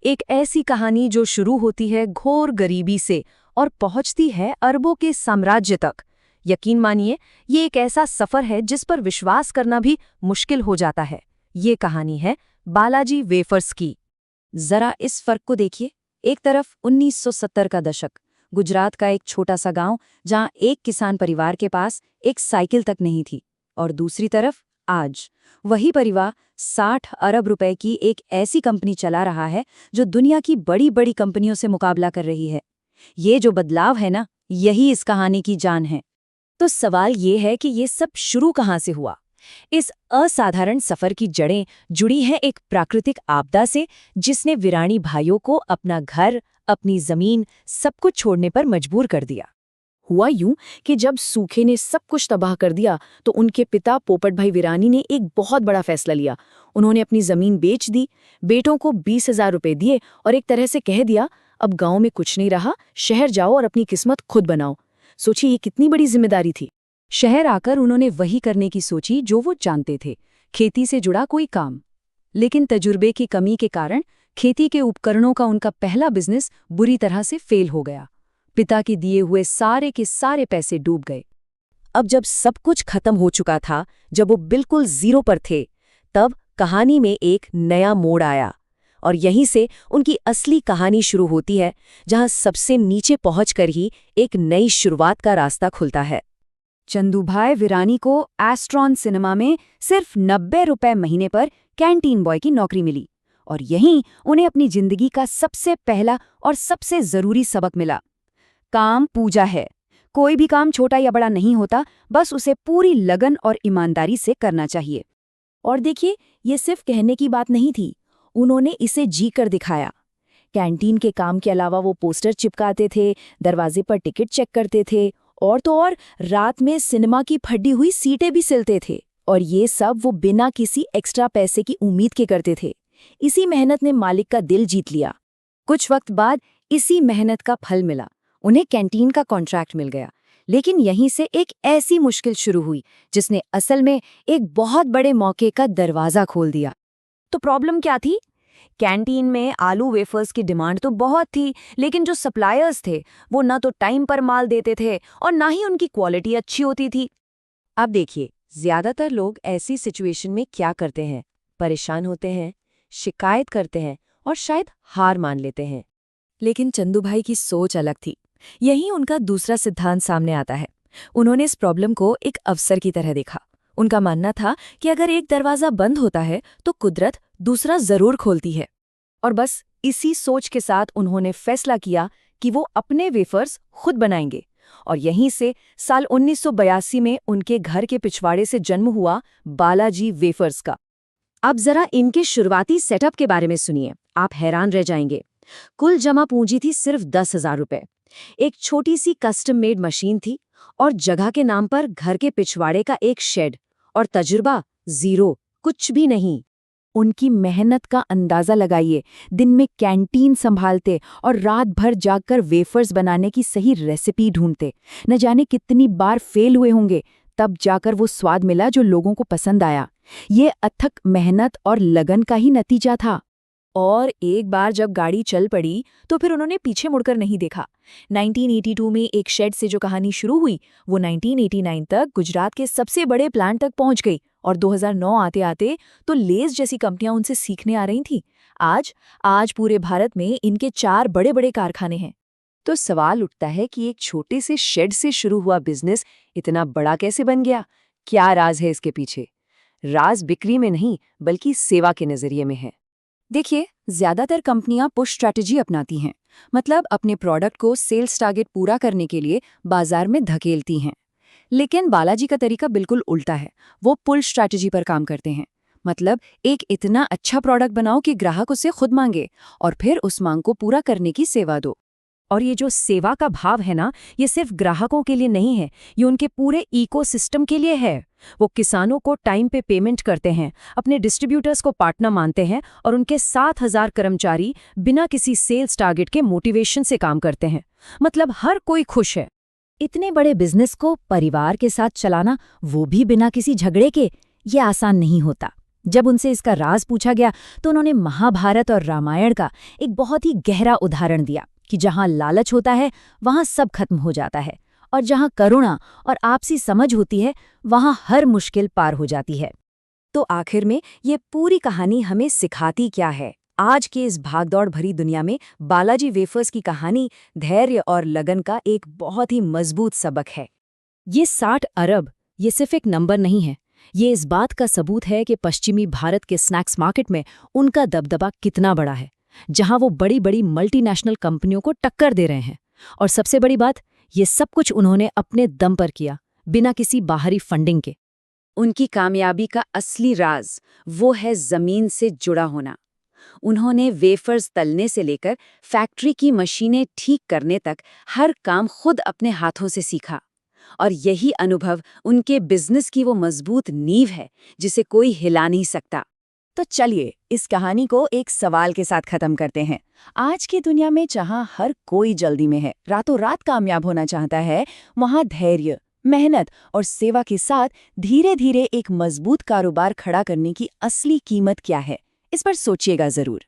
एक ऐसी कहानी जो शुरू होती है घोर गरीबी से और पहुंचती है अरबों के साम्राज्य तक। यकीन मानिए, ये एक ऐसा सफर है जिस पर विश्वास करना भी मुश्किल हो जाता है। ये कहानी है बालाजी वेफर्स की। जरा इस फर्क को देखिए। एक तरफ 1970 का दशक, गुजरात का एक छोटा सा गांव जहां एक किसान परिवार के पास एक साइकिल तक नहीं थी, और दूसरी तरफ आज वही परिवार 60 अरब रुपए की एक ऐसी कंपनी चला रहा है जो दुनिया की बड़ी बड़ी कंपनियों से मुकाबला कर रही है। ये जो बदलाव है ना, यही इस कहानी की जान है। तो सवाल ये है कि ये सब शुरू कहाँ से हुआ। इस असाधारण सफर की जड़ें जुड़ी हैं एक प्राकृतिक आपदा से, जिसने विरानी भाइयों को अपना घर, अपनी जमीन, सब कुछ छोड़ने पर मजबूर कर दिया। हुआ यूं कि जब सूखे ने सब कुछ तबाह कर दिया तो उनके पिता पोपट भाई विरानी ने एक बहुत बड़ा फैसला लिया। उन्होंने अपनी जमीन बेच दी, बेटों को 20,000 रुपए दिए और एक तरह से कह दिया, अब गांव में कुछ नहीं रहा, शहर जाओ और अपनी किस्मत खुद बनाओ। सोचिए ये कितनी बड़ी जिम्मेदारी थी। शहर आकर उन्होंने वही करने की सोची जो वो जानते थे, खेती से जुड़ा कोई काम। लेकिन तजुर्बे की कमी के कारण खेती के उपकरणों का उनका पहला बिजनेस बुरी तरह से फेल हो गया। पिता के दिए हुए सारे के सारे पैसे डूब गए। अब जब सब कुछ खत्म हो चुका था, जब वो बिल्कुल जीरो पर थे, तब कहानी में एक नया मोड़ आया। और यहीं से उनकी असली कहानी शुरू होती है, जहां सबसे नीचे पहुंचकर ही एक नई शुरुआत का रास्ता खुलता है। चंदूभाई विरानी को एस्ट्रॉन सिनेमा में सिर्फ 90 रुपए महीने पर कैंटीन बॉय की नौकरी मिली, और यहीं उन्हें अपनी जिंदगी का सबसे पहला और सबसे जरूरी सबक मिला। काम पूजा है। कोई भी काम छोटा या बड़ा नहीं होता, बस उसे पूरी लगन और ईमानदारी से करना चाहिए। और देखिए, ये सिर्फ कहने की बात नहीं थी, उन्होंने इसे जी कर दिखाया। कैंटीन के काम के अलावा वो पोस्टर चिपकाते थे, दरवाजे पर टिकट चेक करते थे, और तो और रात में सिनेमा की फटी हुई सीटें भी सिलते थे। और ये सब वो बिना किसी एक्स्ट्रा पैसे की उम्मीद के करते थे। इसी मेहनत ने मालिक का दिल जीत लिया। कुछ वक्त बाद इसी मेहनत का फल मिला, उन्हें कैंटीन का कॉन्ट्रैक्ट मिल गया। लेकिन यहीं से एक ऐसी मुश्किल शुरू हुई जिसने असल में एक बहुत बड़े मौके का दरवाजा खोल दिया। तो प्रॉब्लम क्या थी? कैंटीन में आलू वेफर्स की डिमांड तो बहुत थी, लेकिन जो सप्लायर्स थे वो ना तो टाइम पर माल देते थे और ना ही उनकी क्वालिटी अच्छी होती थी। अब देखिए, ज्यादातर लोग ऐसी सिचुएशन में क्या करते हैं? परेशान होते हैं, शिकायत करते हैं और शायद हार मान लेते हैं। लेकिन चंदूभाई की सोच अलग थी। यही उनका दूसरा सिद्धांत सामने आता है। उन्होंने इस प्रॉब्लम को एक अवसर की तरह देखा। उनका मानना था कि अगर एक दरवाजा बंद होता है तो कुदरत दूसरा जरूर खोलती है। और बस इसी सोच के साथ उन्होंने फैसला किया कि वो अपने वेफर्स खुद बनाएंगे। और यहीं से साल 1982 में उनके घर के पिछवाड़े से जन्म हुआ बालाजी वेफर्स का। अब जरा इनके शुरुआती सेटअप के बारे में सुनिए, आप हैरान रह जाएंगे। कुल जमा पूंजी थी सिर्फ 10,000 रुपए। एक छोटी सी कस्टम मेड मशीन थी और जगह के नाम पर घर के पिछवाड़े का एक शेड, और तजुर्बा जीरो, कुछ भी नहीं। उनकी मेहनत का अंदाजा लगाइए। दिन में कैंटीन संभालते और रात भर जागकर वेफर्स बनाने की सही रेसिपी ढूंढते। न जाने कितनी बार फेल हुए होंगे, तब जाकर वो स्वाद मिला जो लोगों को पसंद आया। ये अथक मेहनत और लगन का ही नतीजा था। और एक बार जब गाड़ी चल पड़ी तो फिर उन्होंने पीछे मुड़कर नहीं देखा। 1982 में एक शेड से जो कहानी शुरू हुई, वो 1989 तक गुजरात के सबसे बड़े प्लांट तक पहुंच गई, और 2009 आते आते तो लेस जैसी कंपनियां उनसे सीखने आ रही थीं। आज पूरे भारत में इनके 4 बड़े बड़े कारखाने हैं। तो सवाल उठता है कि एक छोटे से शेड से शुरू हुआ बिजनेस इतना बड़ा कैसे बन गया? क्या राज है इसके पीछे? राज बिक्री में नहीं, बल्कि सेवा के नजरिए में है। देखिए, ज्यादातर कंपनियां पुश स्ट्रैटेजी अपनाती हैं, मतलब अपने प्रोडक्ट को सेल्स टारगेट पूरा करने के लिए बाजार में धकेलती हैं। लेकिन बालाजी का तरीका बिल्कुल उल्टा है। वो पुल स्ट्रैटेजी पर काम करते हैं, मतलब एक इतना अच्छा प्रोडक्ट बनाओ कि ग्राहक उसे खुद मांगे, और फिर उस मांग को पूरा करने की सेवा दो। और ये जो सेवा का भाव है ना, ये सिर्फ ग्राहकों के लिए नहीं है, ये उनके पूरे इकोसिस्टम के लिए है। वो किसानों को टाइम पे पेमेंट करते हैं, अपने डिस्ट्रीब्यूटर्स को पार्टनर मानते हैं, और उनके 7,000 कर्मचारी बिना किसी सेल्स टारगेट के मोटिवेशन से काम करते हैं। मतलब हर कोई खुश है। इतने बड़े बिजनेस को परिवार के साथ चलाना, वो भी बिना किसी झगड़े के, ये आसान नहीं होता। जब उनसे इसका राज पूछा गया तो उन्होंने महाभारत और रामायण का एक बहुत ही गहरा उदाहरण दिया कि जहां लालच होता है वहां सब खत्म हो जाता है, और जहां करुणा और आपसी समझ होती है वहां हर मुश्किल पार हो जाती है। तो आखिर में ये पूरी कहानी हमें सिखाती क्या है? आज के इस भागदौड़ भरी दुनिया में बालाजी वेफर्स की कहानी धैर्य और लगन का एक बहुत ही मजबूत सबक है। ये 60 अरब ये सिर्फ एक नंबर नहीं है, ये इस बात का सबूत है कि पश्चिमी भारत के स्नैक्स मार्केट में उनका दबदबा कितना बड़ा है, जहां वो बड़ी बड़ी मल्टीनेशनल कंपनियों को टक्कर दे रहे हैं। और सबसे बड़ी बात, ये सब कुछ उन्होंने अपने दम पर किया, बिना किसी बाहरी फंडिंग के। उनकी कामयाबी का असली राज वो है जमीन से जुड़ा होना। उन्होंने वेफर्स तलने से लेकर फैक्ट्री की मशीनें ठीक करने तक हर काम खुद अपने हाथों से सीखा, और यही अनुभव उनके बिजनेस की वो मजबूत नींव है जिसे कोई हिला नहीं सकता। तो चलिए इस कहानी को एक सवाल के साथ खत्म करते हैं। आज की दुनिया में जहां हर कोई जल्दी में है, रातों रात कामयाब होना चाहता है, वहां धैर्य, मेहनत और सेवा के साथ धीरे धीरे एक मजबूत कारोबार खड़ा करने की असली कीमत क्या है, इस पर सोचिएगा जरूर।